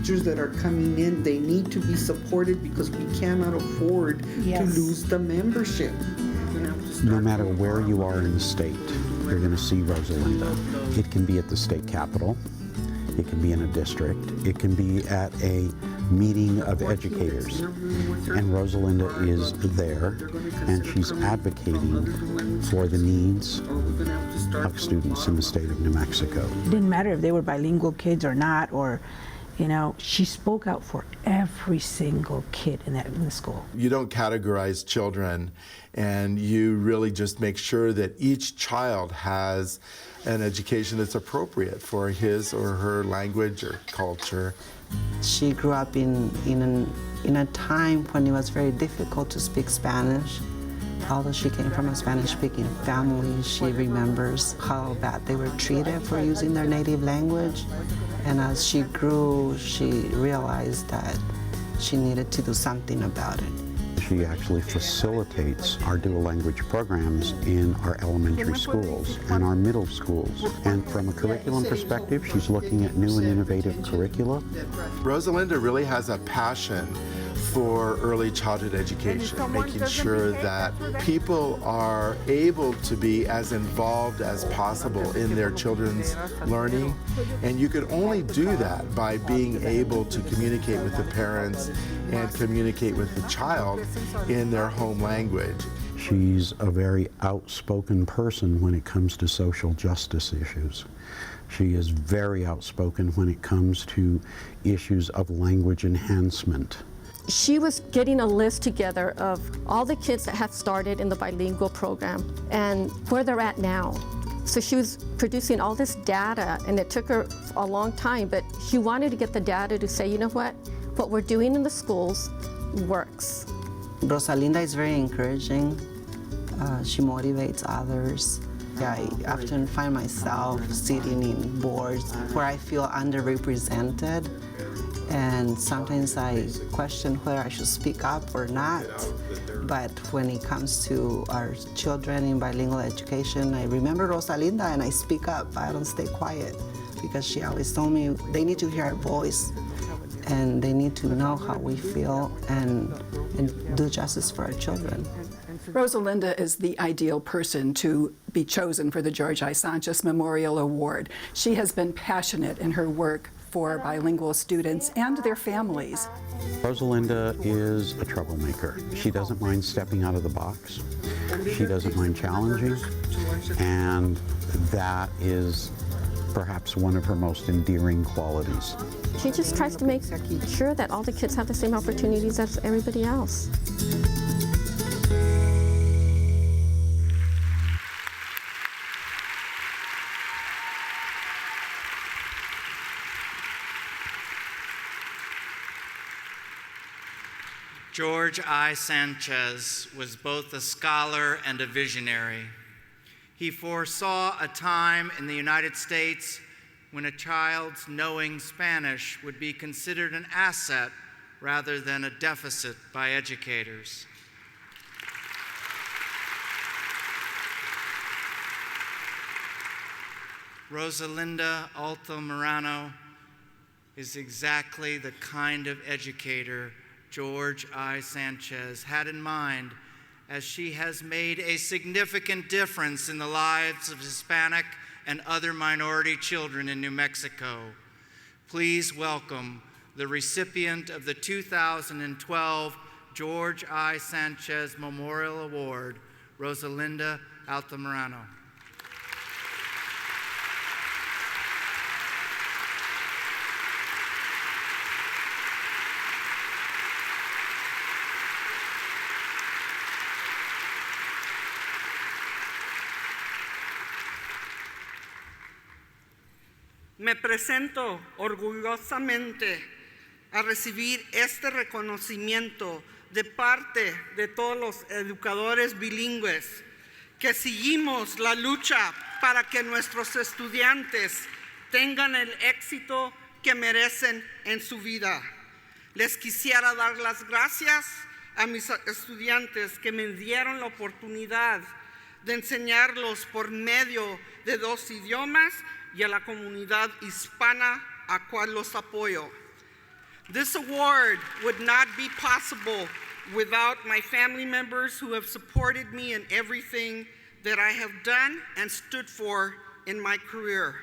teachers that are coming in, they need to be supported because we cannot afford to lose the membership. No matter where you are in the state, you're going to see Rosalinda. It can be at the state capitol. It can be in a district. It can be at a meeting of educators. And Rosalinda is there, and she's advocating for the needs of students in the state of New Mexico. It didn't matter if they were bilingual kids or not, or, you know, she spoke out for every single kid in the school. You don't categorize children, and you really just make sure that each child has an education that's appropriate for his or her language or culture. She grew up in a time when it was very difficult to speak Spanish. Although she came from a Spanish-speaking family, she remembers how bad they were treated for using their native language. And as she grew, she realized that she needed to do something about it. She actually facilitates our dual language programs in our elementary schools and our middle schools. And from a curriculum perspective, she's looking at new and innovative curricula. Rosalinda really has a passion for early childhood education, making sure that people are able to be as involved as possible in their children's learning. And you can only do that by being able to communicate with the parents and communicate with the child in their home language. She's a very outspoken person when it comes to social justice issues. She is very outspoken when it comes to issues of language enhancement. She was getting a list together of all the kids that have started in the bilingual program and where they're at now. So she was producing all this data, and it took her a long time, but she wanted to get the data to say, you know what we're doing in the schools works. Rosalinda is very encouraging. She motivates others. I often find myself sitting in boards where I feel underrepresented, and sometimes I question whether I should speak up or not. But when it comes to our children in bilingual education, I remember Rosalinda and I speak up. I don't stay quiet, because she always told me they need to hear our voice and they need to know how we feel and do justice for our children. Rosalinda is the ideal person to be chosen for the George I. Sanchez Memorial Award. She has been passionate in her work for bilingual students and their families. Rosalinda is a troublemaker. She doesn't mind stepping out of the box. She doesn't mind challenging, and that is perhaps one of her most endearing qualities. She just tries to make sure that all the kids have the same opportunities as everybody else. George I. Sanchez was both a scholar and a visionary. He foresaw a time in the United States when a child's knowing Spanish would be considered an asset rather than a deficit by educators. Rosalinda Altamirano is exactly the kind of educator George I. Sanchez had in mind, as she has made a significant difference in the lives of Hispanic and other minority children in New Mexico. Please welcome the recipient of the 2012 George I. Sanchez Memorial Award, Rosalinda Altamirano. Me presento orgullosamente a recibir este reconocimiento de parte de todos los educadores bilingües que seguimos la lucha para que nuestros estudiantes tengan el éxito que merecen en su vida. Les quisiera dar las gracias a mis estudiantes que me dieron la oportunidad de enseñarlos por medio de 2 idiomas y a la comunidad hispana a cual los apoyo. This award would not be possible without my family members who have supported me in everything that I have done and stood for in my career.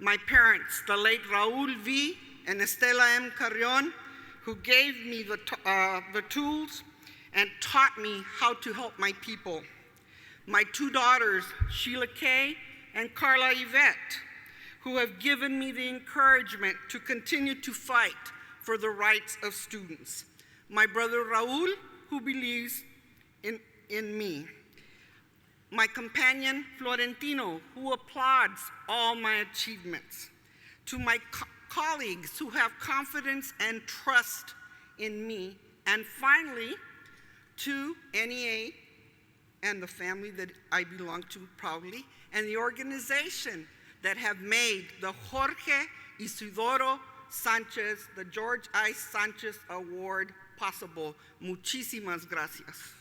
My parents, the late Raul V. and Estela M. Carrion, who gave me the tools and taught me how to help my people. My two daughters, Sheila Kay and Carla Yvette, who have given me the encouragement to continue to fight for the rights of students. My brother Raul, who believes in me. My companion Florentino, who applauds all my achievements. To my colleagues who have confidence and trust in me. And finally, to NEA and the family that I belong to proudly, and the organization that have made the Jorge Isidoro Sánchez, the George I. Sánchez Award possible. Muchísimas gracias.